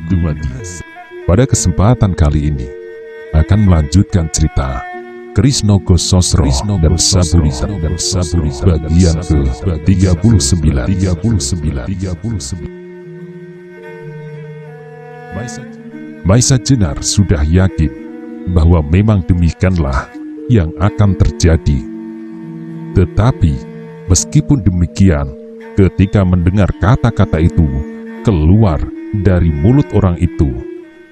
Dumadi. Pada kesempatan kali ini akan melanjutkan cerita Krisnogo Sosro dan Saburi bagian ke-39. Maisa Jenar sudah yakin bahwa memang demikianlah yang akan terjadi. Tetapi meskipun demikian, ketika mendengar kata-kata itu keluar dari mulut orang itu,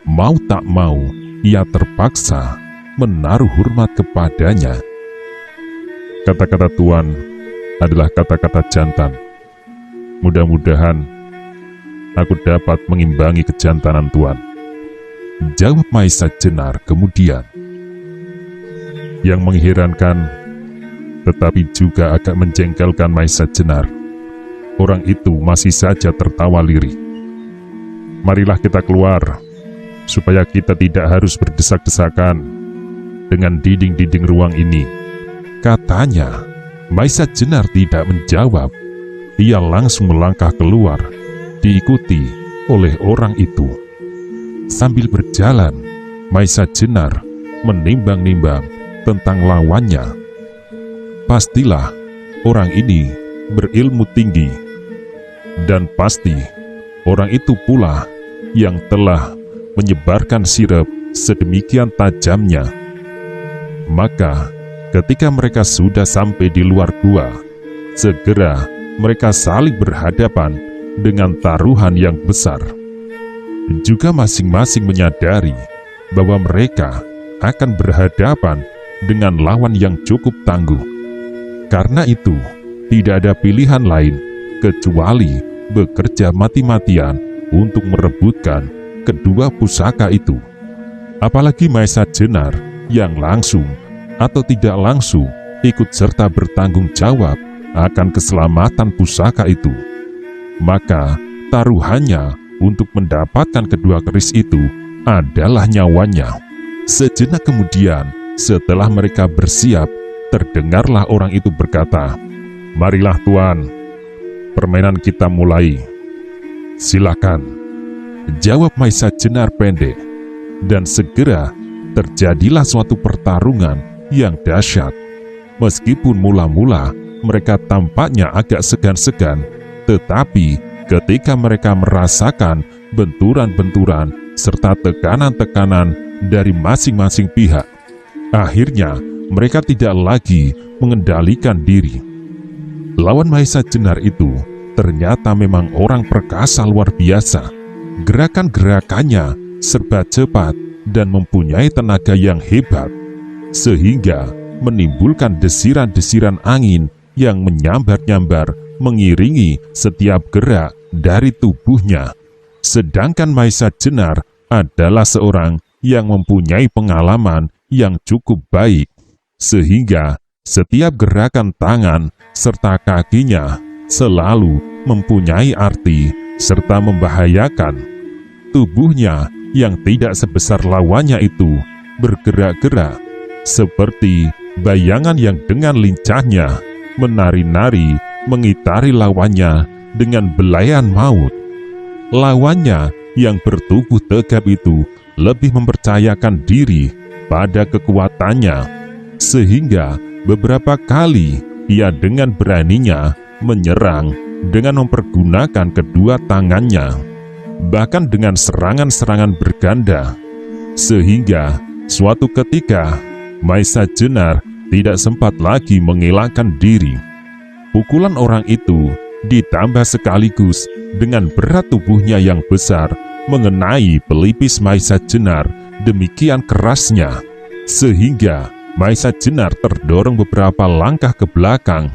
mau tak mau ia terpaksa menaruh hormat kepadanya. Kata-kata Tuan adalah kata-kata jantan. Mudah-mudahan aku dapat mengimbangi kejantanan Tuan, jawab Maisa Jenar kemudian. Yang mengherankan tetapi juga agak menjengkelkan Maisa Jenar, orang itu masih saja tertawa lirih. Marilah kita keluar, supaya kita tidak harus berdesak-desakan dengan dinding-dinding ruang ini, katanya. Maisa Jenar tidak menjawab. Ia langsung melangkah keluar, diikuti oleh orang itu. Sambil berjalan, Maisa Jenar menimbang-nimbang tentang lawannya. Pastilah orang ini berilmu tinggi, dan pasti orang itu pula yang telah menyebarkan sirap sedemikian tajamnya. Maka ketika mereka sudah sampai di luar gua, segera mereka saling berhadapan dengan taruhan yang besar. Juga masing-masing menyadari bahwa mereka akan berhadapan dengan lawan yang cukup tangguh. Karena itu, tidak ada pilihan lain kecuali bekerja mati-matian untuk merebutkan kedua pusaka itu. Apalagi Maisa Jenar yang langsung atau tidak langsung ikut serta bertanggung jawab akan keselamatan pusaka itu. Maka taruhannya untuk mendapatkan kedua keris itu adalah nyawanya. Sejenak kemudian, setelah mereka bersiap, terdengarlah orang itu berkata, "Marilah Tuan, permainan kita mulai." "Silakan," jawab Maisa Jenar pendek. Dan segera terjadilah suatu pertarungan yang dahsyat. Meskipun mula-mula mereka tampaknya agak segan-segan, tetapi ketika mereka merasakan benturan-benturan serta tekanan-tekanan dari masing-masing pihak, akhirnya mereka tidak lagi mengendalikan diri. Lawan Maisa Jenar itu ternyata memang orang perkasa luar biasa. Gerakan-gerakannya serba cepat dan mempunyai tenaga yang hebat, sehingga menimbulkan desiran-desiran angin yang menyambar-nyambar mengiringi setiap gerak dari tubuhnya. Sedangkan Maisa Jenar adalah seorang yang mempunyai pengalaman yang cukup baik, sehingga setiap gerakan tangan serta kakinya selalu mempunyai arti serta membahayakan. Tubuhnya yang tidak sebesar lawannya itu bergerak-gerak seperti bayangan yang dengan lincahnya menari-nari mengitari lawannya dengan belayan maut. Lawannya yang bertubuh tegap itu lebih mempercayakan diri pada kekuatannya, sehingga beberapa kali ia dengan beraninya menyerang dengan mempergunakan kedua tangannya, bahkan dengan serangan-serangan berganda, sehingga suatu ketika Maisa Jenar tidak sempat lagi mengelakkan diri. Pukulan orang itu ditambah sekaligus dengan berat tubuhnya yang besar mengenai pelipis Maisa Jenar demikian kerasnya, sehingga Maisa Jenar terdorong beberapa langkah ke belakang.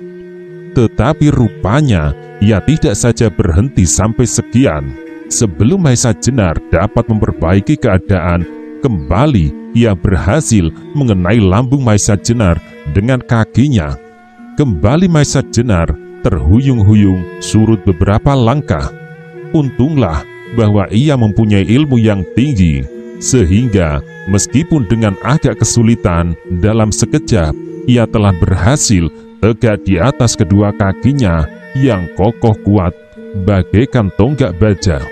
Tetapi rupanya ia tidak saja berhenti sampai sekian. Sebelum Maisa Jenar dapat memperbaiki keadaan, kembali ia berhasil mengenai lambung Maisa Jenar dengan kakinya. Kembali Maisa Jenar terhuyung-huyung surut beberapa langkah. Untunglah bahwa ia mempunyai ilmu yang tinggi, sehingga meskipun dengan agak kesulitan dalam sekejap, ia telah berhasil tegak di atas kedua kakinya yang kokoh kuat bagaikan tonggak baja.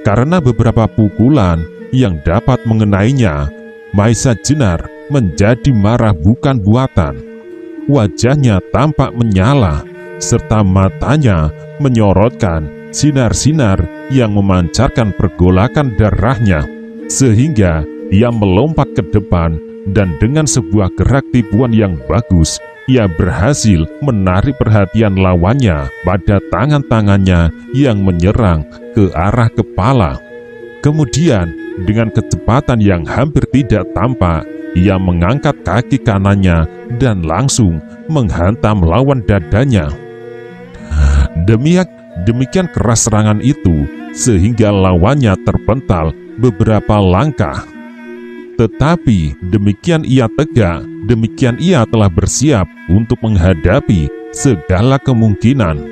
Karena beberapa pukulan yang dapat mengenainya, Maisa Jenar menjadi marah bukan buatan. Wajahnya tampak menyala, serta matanya menyorotkan sinar-sinar yang memancarkan pergolakan darahnya, sehingga ia melompat ke depan dan dengan sebuah gerak tipuan yang bagus, ia berhasil menarik perhatian lawannya pada tangan-tangannya yang menyerang ke arah kepala. Kemudian, dengan kecepatan yang hampir tidak tampak, ia mengangkat kaki kanannya dan langsung menghantam lawan dadanya. Demikian keras serangan itu, sehingga lawannya terpental beberapa langkah. Tetapi demikian ia tegak, demikian ia telah bersiap untuk menghadapi segala kemungkinan.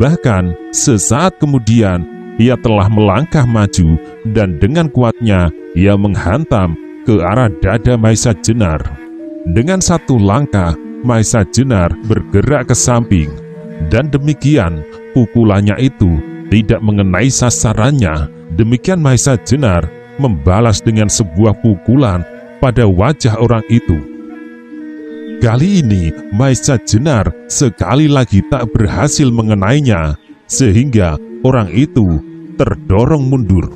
Bahkan sesaat kemudian ia telah melangkah maju dan dengan kuatnya ia menghantam ke arah dada Maisa Jenar. Dengan satu langkah, Maisa Jenar bergerak ke samping, dan demikian pukulannya itu tidak mengenai sasarannya. Demikian Maisa Jenar membalas dengan sebuah pukulan pada wajah orang itu. Kali ini Maisa Jenar sekali lagi tak berhasil mengenainya, sehingga orang itu terdorong mundur.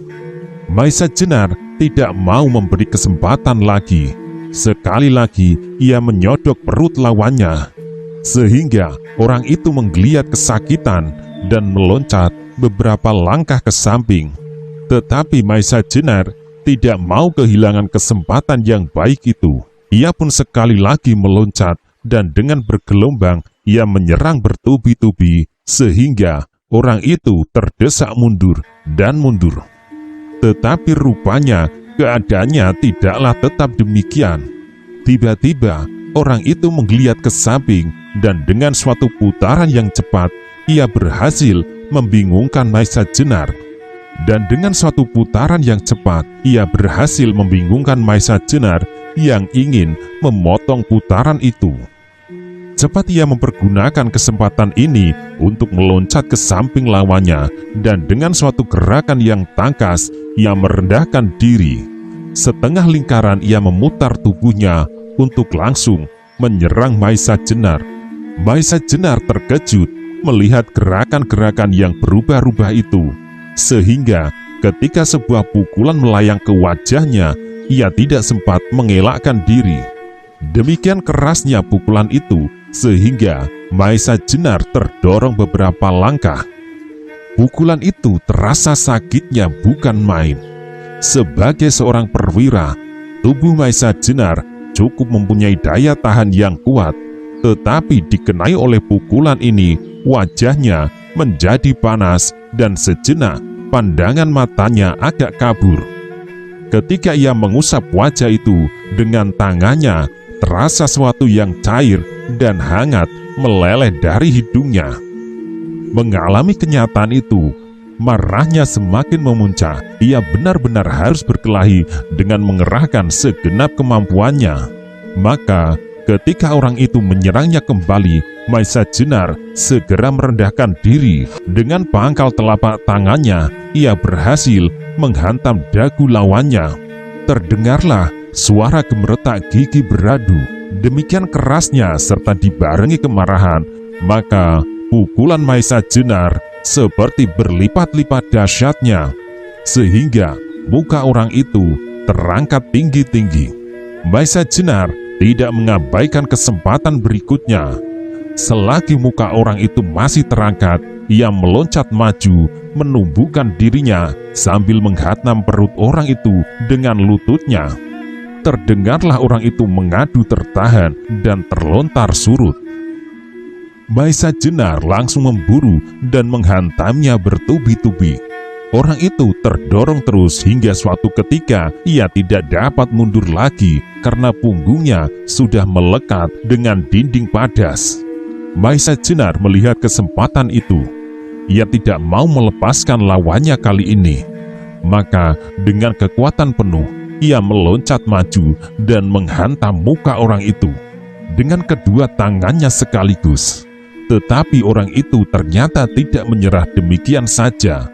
Maisa Jenar tidak mau memberi kesempatan lagi. Sekali lagi ia menyodok perut lawannya, sehingga orang itu menggeliat kesakitan dan meloncat beberapa langkah ke samping. Tetapi Maisa Jenar tidak mau kehilangan kesempatan yang baik itu. Ia pun sekali lagi meloncat dan dengan bergelombang ia menyerang bertubi-tubi, sehingga orang itu terdesak mundur dan mundur. Tetapi rupanya keadaannya tidaklah tetap demikian. Tiba-tiba orang itu menggeliat ke samping dan dengan suatu putaran yang cepat ia berhasil membingungkan Maisa Jenar. Dan dengan suatu putaran yang cepat, ia berhasil membingungkan Maisa Jenar yang ingin memotong putaran itu. Cepat ia mempergunakan kesempatan ini untuk meloncat ke samping lawannya, dan dengan suatu gerakan yang tangkas, ia merendahkan diri. Setengah lingkaran ia memutar tubuhnya untuk langsung menyerang Maisa Jenar. Maisa Jenar terkejut melihat gerakan-gerakan yang berubah-ubah itu, sehingga ketika sebuah pukulan melayang ke wajahnya, ia tidak sempat mengelakkan diri. Demikian kerasnya pukulan itu, sehingga Maisa Jenar terdorong beberapa langkah. Pukulan itu terasa sakitnya bukan main. Sebagai seorang perwira, tubuh Maisa Jenar cukup mempunyai daya tahan yang kuat, tetapi dikenai oleh pukulan ini, wajahnya menjadi panas dan sejenak pandangan matanya agak kabur. Ketika ia mengusap wajah itu dengan tangannya, terasa sesuatu yang cair dan hangat meleleh dari hidungnya. Mengalami kenyataan itu, marahnya semakin memuncak. Ia benar-benar harus berkelahi dengan mengerahkan segenap kemampuannya. Maka ketika orang itu menyerangnya kembali, Maisa Jenar segera merendahkan diri. Dengan pangkal telapak tangannya, ia berhasil menghantam dagu lawannya. Terdengarlah suara gemeretak gigi beradu. Demikian kerasnya serta dibarengi kemarahan, maka pukulan Maisa Jenar seperti berlipat-lipat dahsyatnya, sehingga muka orang itu terangkat tinggi-tinggi. Maisa Jenar tidak mengabaikan kesempatan berikutnya. Selagi muka orang itu masih terangkat, ia meloncat maju, menumbuhkan dirinya sambil menghantam perut orang itu dengan lututnya. Terdengarlah orang itu mengadu tertahan dan terlontar surut. Maisa Jenar langsung memburu dan menghantamnya bertubi-tubi. Orang itu terdorong terus hingga suatu ketika ia tidak dapat mundur lagi karena punggungnya sudah melekat dengan dinding padas. Maisa Jenar melihat kesempatan itu. Ia tidak mau melepaskan lawannya kali ini. Maka dengan kekuatan penuh, ia meloncat maju dan menghantam muka orang itu dengan kedua tangannya sekaligus. Tetapi orang itu ternyata tidak menyerah demikian saja.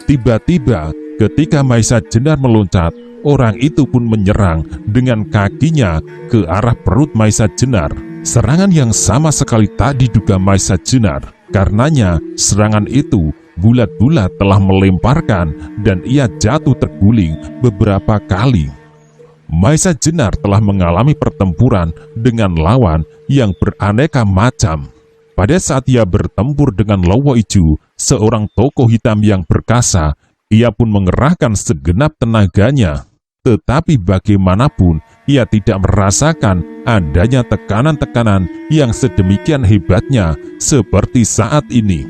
Tiba-tiba ketika Maisa Jenar meloncat, orang itu pun menyerang dengan kakinya ke arah perut Maisa Jenar. Serangan yang sama sekali tak diduga Maisa Jenar. Karenanya serangan itu bulat-bulat telah melemparkan dan ia jatuh terguling beberapa kali. Maisa Jenar telah mengalami pertempuran dengan lawan yang beraneka macam. Pada saat ia bertempur dengan Lowo Ijo, seorang tokoh hitam yang perkasa, ia pun mengerahkan segenap tenaganya. Tetapi bagaimanapun, ia tidak merasakan adanya tekanan-tekanan yang sedemikian hebatnya seperti saat ini.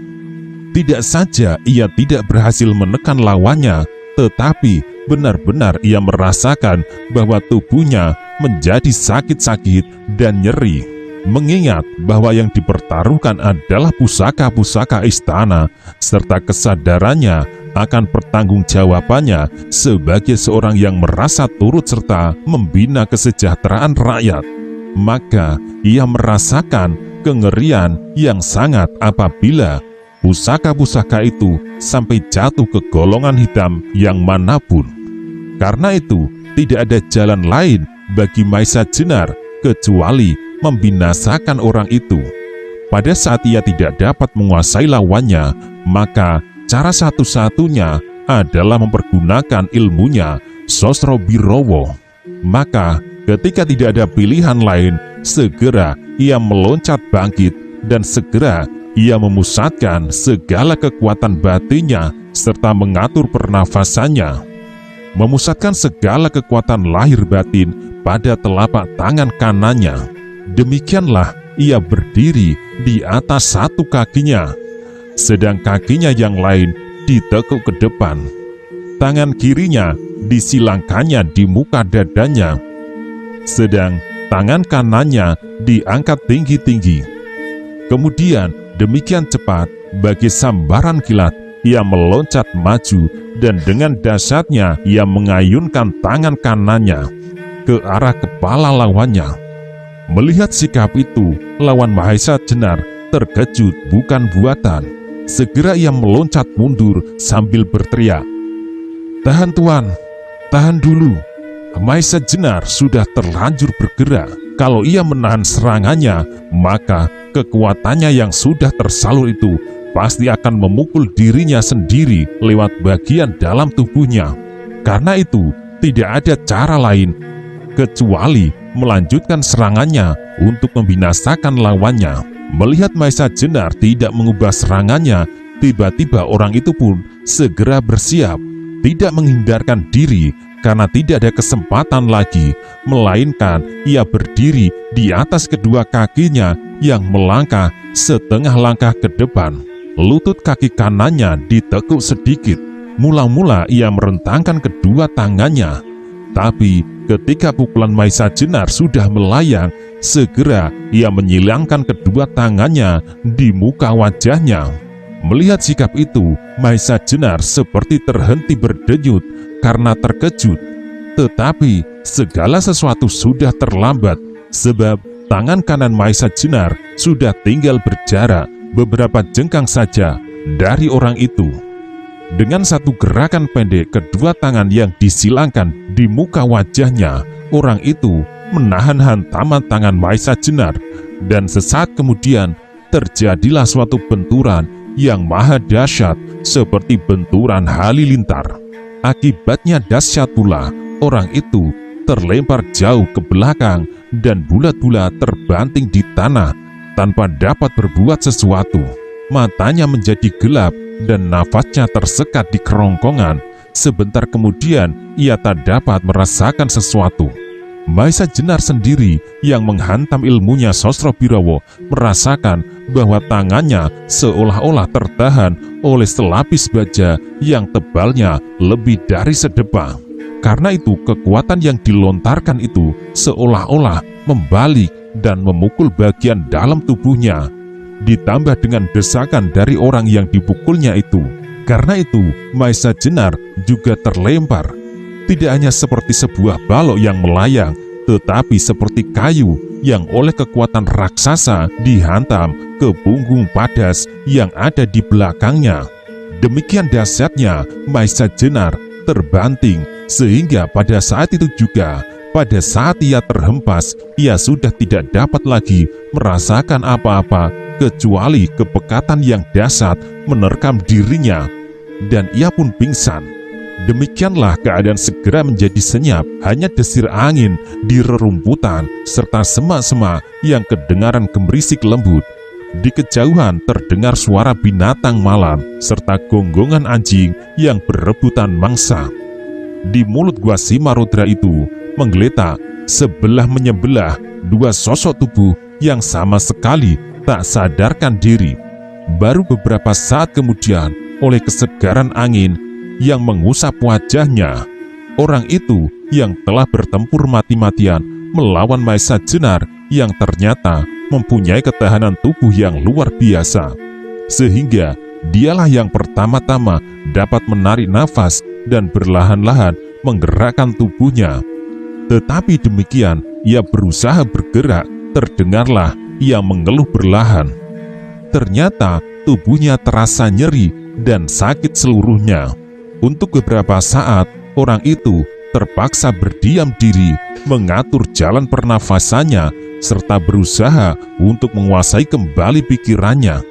Tidak saja ia tidak berhasil menekan lawannya, tetapi benar-benar ia merasakan bahwa tubuhnya menjadi sakit-sakit dan nyeri. Mengingat bahwa yang dipertaruhkan adalah pusaka-pusaka istana, serta kesadarannya akan pertanggungjawabannya sebagai seorang yang merasa turut serta membina kesejahteraan rakyat. Maka ia merasakan kengerian yang sangat apabila pusaka-pusaka itu sampai jatuh ke golongan hitam yang manapun. Karena itu, tidak ada jalan lain bagi Maisa Jenar kecuali membinasakan orang itu. Pada saat ia tidak dapat menguasai lawannya, maka cara satu-satunya adalah mempergunakan ilmunya Sosro Birowo. Maka ketika tidak ada pilihan lain, segera ia meloncat bangkit dan segera ia memusatkan segala kekuatan batinnya serta mengatur pernafasannya. Memusatkan segala kekuatan lahir batin pada telapak tangan kanannya. Demikianlah ia berdiri di atas satu kakinya, sedang kakinya yang lain ditekuk ke depan. Tangan kirinya disilangkannya di muka dadanya, sedang tangan kanannya diangkat tinggi-tinggi. Kemudian demikian cepat bagai sambaran kilat, ia meloncat maju dan dengan dahsyatnya ia mengayunkan tangan kanannya ke arah kepala lawannya. Melihat sikap itu, lawan Maisa Jenar terkejut bukan buatan. Segera ia meloncat mundur sambil berteriak, "Tahan tuan, tahan dulu." Maisa Jenar sudah terlanjur bergerak. Kalau ia menahan serangannya, maka kekuatannya yang sudah tersalur itu pasti akan memukul dirinya sendiri lewat bagian dalam tubuhnya. Karena itu, tidak ada cara lain kecuali melanjutkan serangannya untuk membinasakan lawannya. Melihat Maisa Jenar tidak mengubah serangannya, tiba-tiba orang itu pun segera bersiap, tidak menghindarkan diri karena tidak ada kesempatan lagi, melainkan ia berdiri di atas kedua kakinya yang melangkah setengah langkah ke depan. Lutut kaki kanannya ditekuk sedikit. Mula-mula ia merentangkan kedua tangannya, tapi ketika pukulan Maisa Jenar sudah melayang, segera ia menyilangkan kedua tangannya di muka wajahnya. Melihat sikap itu, Maisa Jenar seperti terhenti berdenyut karena terkejut. Tetapi segala sesuatu sudah terlambat, sebab tangan kanan Maisa Jenar sudah tinggal berjarak beberapa jengkang saja dari orang itu. Dengan satu gerakan pendek kedua tangan yang disilangkan di muka wajahnya, orang itu menahan hantaman tangan Maisa Jenar, dan sesaat kemudian terjadilah suatu benturan yang maha dahsyat seperti benturan halilintar. Akibatnya dahsyat pula, orang itu terlempar jauh ke belakang dan bulat-bulat terbanting di tanah tanpa dapat berbuat sesuatu. Matanya menjadi gelap dan nafasnya tersekat di kerongkongan. Sebentar kemudian ia tak dapat merasakan sesuatu. Maisa Jenar sendiri yang menghantam ilmunya Sosro Birowo merasakan bahwa tangannya seolah-olah tertahan oleh selapis baja yang tebalnya lebih dari sedepa. Karena itu kekuatan yang dilontarkan itu seolah-olah membalik dan memukul bagian dalam tubuhnya, ditambah dengan desakan dari orang yang dipukulnya itu. Karena itu, Maisa Jenar juga terlempar. Tidak hanya seperti sebuah balok yang melayang, tetapi seperti kayu yang oleh kekuatan raksasa dihantam ke punggung Padas yang ada di belakangnya. Demikian dahsyatnya Maisa Jenar terbanting, sehingga pada saat itu juga, pada saat ia terhempas, ia sudah tidak dapat lagi merasakan apa-apa kecuali kepekatan yang dahsyat menerkam dirinya, dan ia pun pingsan. Demikianlah keadaan segera menjadi senyap, hanya desir angin di rerumputan serta semak-semak yang kedengaran gemerisik lembut. Di kejauhan terdengar suara binatang malam serta gonggongan anjing yang berebutan mangsa. Di mulut gua Simarudra itu menggeletak sebelah menyebelah dua sosok tubuh yang sama sekali tak sadarkan diri. Baru beberapa saat kemudian, oleh kesegaran angin yang mengusap wajahnya, orang itu yang telah bertempur mati-matian melawan Maisa Jenar yang ternyata mempunyai ketahanan tubuh yang luar biasa, sehingga dialah yang pertama-tama dapat menarik nafas dan berlahan-lahan menggerakkan tubuhnya. Tetapi demikian ia berusaha bergerak, terdengarlah ia mengeluh berlahan. Ternyata tubuhnya terasa nyeri dan sakit seluruhnya. Untuk beberapa saat, orang itu terpaksa berdiam diri, mengatur jalan pernafasannya, serta berusaha untuk menguasai kembali pikirannya.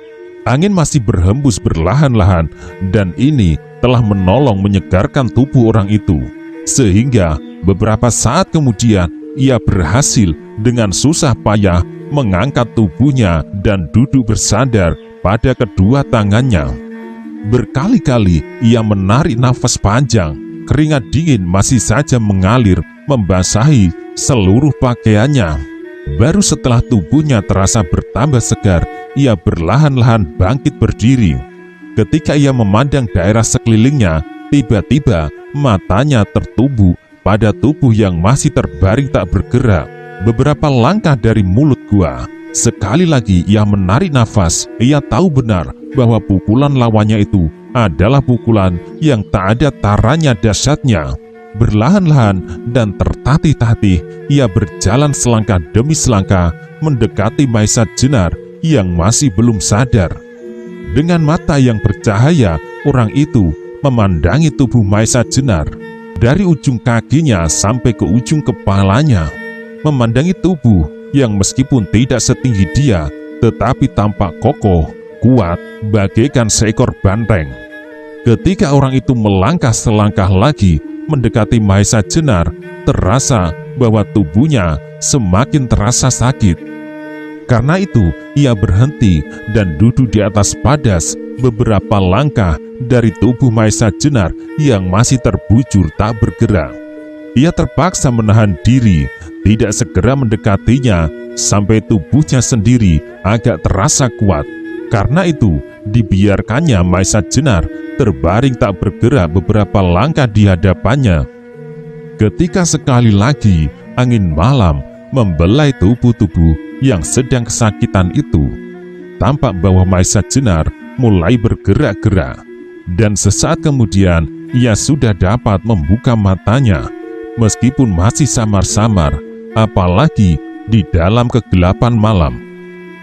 Angin masih berhembus berlahan-lahan, dan ini telah menolong menyegarkan tubuh orang itu. Sehingga beberapa saat kemudian, ia berhasil dengan susah payah mengangkat tubuhnya dan duduk bersandar pada kedua tangannya. Berkali-kali ia menarik nafas panjang, keringat dingin masih saja mengalir membasahi seluruh pakaiannya. Baru setelah tubuhnya terasa bertambah segar, ia berlahan-lahan bangkit berdiri. Ketika ia memandang daerah sekelilingnya, tiba-tiba matanya tertubu pada tubuh yang masih terbaring tak bergerak. Beberapa langkah dari mulut gua, sekali lagi ia menarik nafas. Ia tahu benar bahwa pukulan lawannya itu adalah pukulan yang tak ada taranya dahsyatnya. Berlahan-lahan dan tertatih-tatih, ia berjalan selangkah demi selangkah mendekati Maisa Jenar yang masih belum sadar. Dengan mata yang bercahaya, orang itu memandangi tubuh Maisa Jenar dari ujung kakinya sampai ke ujung kepalanya. Memandangi tubuh yang meskipun tidak setinggi dia, tetapi tampak kokoh, kuat, bagaikan seekor banteng. Ketika orang itu melangkah selangkah lagi mendekati Maisa Jenar, terasa bahwa tubuhnya semakin terasa sakit. Karena itu, ia berhenti dan duduk di atas Padas beberapa langkah dari tubuh Maisa Jenar yang masih terbujur tak bergerak. Ia terpaksa menahan diri, tidak segera mendekatinya sampai tubuhnya sendiri agak terasa kuat. Karena itu, dibiarkannya Maisa Jenar terbaring tak bergerak beberapa langkah di hadapannya. Ketika sekali lagi angin malam membelai tubuh-tubuh yang sedang kesakitan itu, tampak bahwa Maisa Jenar mulai bergerak-gerak, dan sesaat kemudian ia sudah dapat membuka matanya, meskipun masih samar-samar, apalagi di dalam kegelapan malam.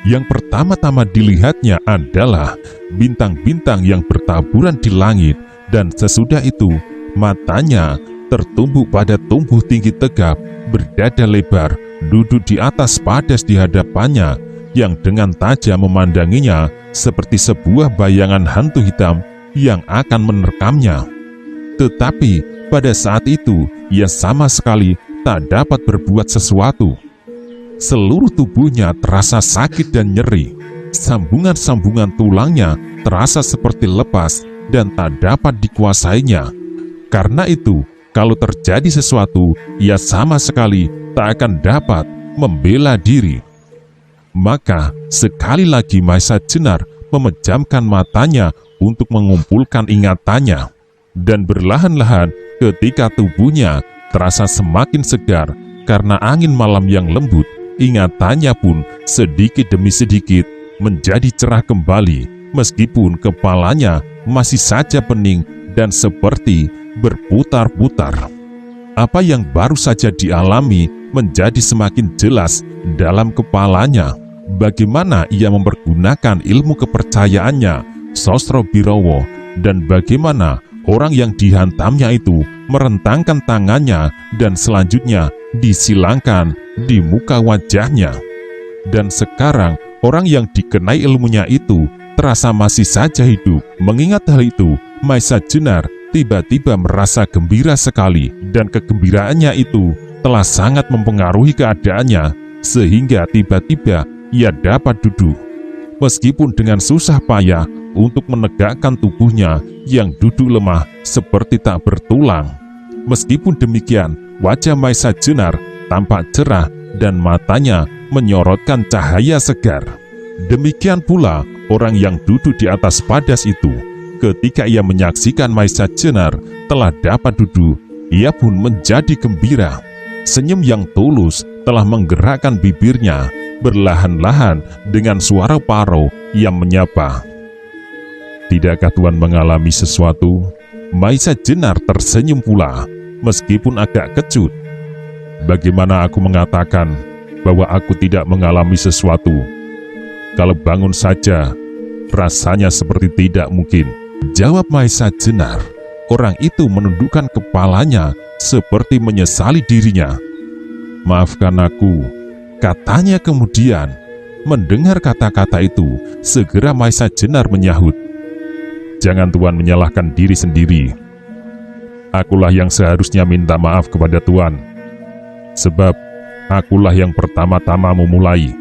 Yang pertama-tama dilihatnya adalah bintang-bintang yang bertaburan di langit, dan sesudah itu matanya tertumbuk pada tumbuh tinggi tegap, berdada lebar, duduk di atas Padas di hadapannya, yang dengan tajam memandanginya seperti sebuah bayangan hantu hitam yang akan menerkamnya. Tetapi pada saat itu ia sama sekali tak dapat berbuat sesuatu. Seluruh tubuhnya terasa sakit dan nyeri. Sambungan-sambungan tulangnya terasa seperti lepas dan tak dapat dikuasainya. Karena itu, kalau terjadi sesuatu, ia sama sekali tak akan dapat membela diri. Maka sekali lagi Maisa Jenar memejamkan matanya untuk mengumpulkan ingatannya. Dan berlahan-lahan ketika tubuhnya terasa semakin segar karena angin malam yang lembut, ingatannya pun sedikit demi sedikit menjadi cerah kembali, meskipun kepalanya masih saja pening dan seperti berputar-putar. Apa yang baru saja dialami menjadi semakin jelas dalam kepalanya bagaimana ia mempergunakan ilmu kepercayaannya Sosrobirowo dan bagaimana orang yang dihantamnya itu merentangkan tangannya dan selanjutnya disilangkan di muka wajahnya. Dan sekarang orang yang dikenai ilmunya itu terasa masih saja hidup. Mengingat hal itu, Maisa Jenar tiba-tiba merasa gembira sekali dan kegembiraannya itu telah sangat mempengaruhi keadaannya sehingga tiba-tiba ia dapat duduk. Meskipun dengan susah payah untuk menegakkan tubuhnya yang duduk lemah seperti tak bertulang. Meskipun demikian, wajah Maisa Jenar tampak cerah dan matanya menyorotkan cahaya segar. Demikian pula orang yang duduk di atas padas itu. Ketika ia menyaksikan Maisa Jenar telah dapat duduk, ia pun menjadi gembira. Senyum yang tulus telah menggerakkan bibirnya. Berlahan-lahan dengan suara parau yang menyapa. Tidakkah Tuan mengalami sesuatu? Maisa Jenar tersenyum pula, meskipun agak kecut. Bagaimana aku mengatakan bahwa aku tidak mengalami sesuatu? Kalau bangun saja, rasanya seperti tidak mungkin. Jawab Maisa Jenar. Orang itu menundukkan kepalanya seperti menyesali dirinya. Maafkan aku, katanya kemudian. Mendengar kata-kata itu, segera Maisa Jenar menyahut. Jangan Tuan menyalahkan diri sendiri. Akulah yang seharusnya minta maaf kepada Tuan. Sebab akulah yang pertama-tama memulai.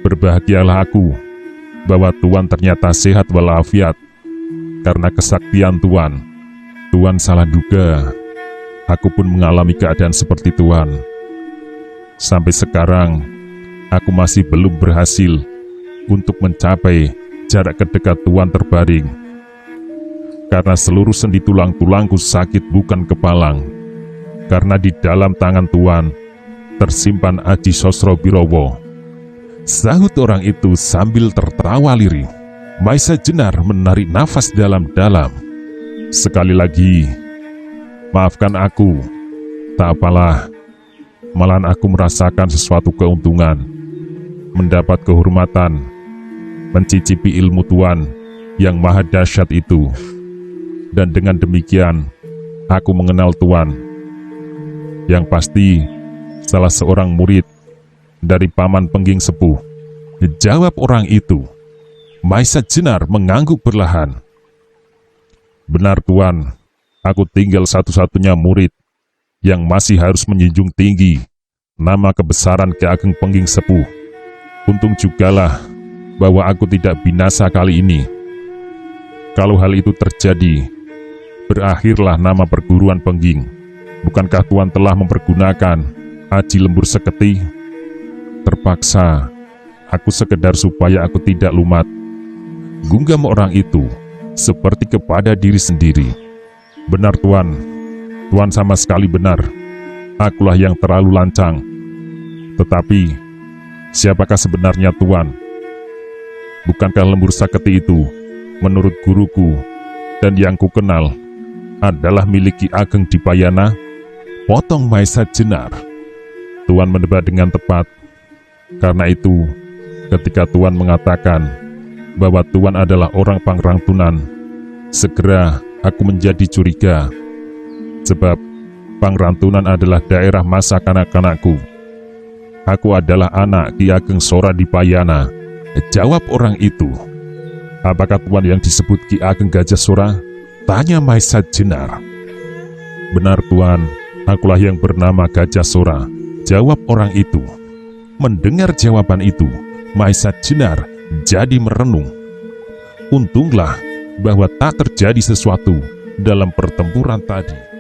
Berbahagialah aku bahwa Tuan ternyata sehat walafiat. Karena kesaktian Tuan, Tuan salah duga. Aku pun mengalami keadaan seperti Tuan. Sampai sekarang, aku masih belum berhasil untuk mencapai jarak kedekat Tuan terbaring. Karena seluruh sendi tulang-tulangku sakit bukan kepalang. Karena di dalam tangan Tuan tersimpan Aji Sosrobirowo. Sahut orang itu sambil tertawa lirih. Maisa Jenar menarik nafas dalam-dalam. Sekali lagi, maafkan aku. Tak apalah, malahan aku merasakan sesuatu keuntungan, mendapat kehormatan, mencicipi ilmu Tuan yang maha dahsyat itu. Dan dengan demikian, aku mengenal Tuan. Yang pasti, salah seorang murid dari Paman Pengging Sepuh. Jawab orang itu. Maisa Jenar mengangguk perlahan. Benar Tuan, aku tinggal satu-satunya murid yang masih harus menjunjung tinggi nama kebesaran Ki Ageng Pengging Sepuh. Untung jugalah bahwa aku tidak binasa kali ini. Kalau hal itu terjadi, berakhirlah nama perguruan Pengging. Bukankah Tuan telah mempergunakan Aji Lembur Seketi? Terpaksa, aku sekedar supaya aku tidak lumat. Gunggam orang itu, seperti kepada diri sendiri. Benar Tuan, Tuan sama sekali benar. Akulah yang terlalu lancang. Tetapi, siapakah sebenarnya Tuan? Bukankah Lembur Saketi itu, menurut guruku, dan yang ku kenal, adalah milik Ki Ageng Dipayana? Potong Maisa Jenar. Tuan menebak dengan tepat. Karena itu, ketika Tuan mengatakan bahwa Tuan adalah orang Pangrangtunan, segera aku menjadi curiga. Sebab Pangrangtunan adalah daerah masa kanak-kanakku. Aku adalah anak Ki Ageng Sora Dipayana. Jawab orang itu. Apakah Tuan yang disebut Ki Ageng Gajah Sora? Tanya Maisa Jenar. Benar Tuan, akulah yang bernama Gajah Sora. Jawab orang itu. Mendengar jawaban itu, Maisa Jenar jadi merenung. Untunglah bahwa tak terjadi sesuatu dalam pertempuran tadi.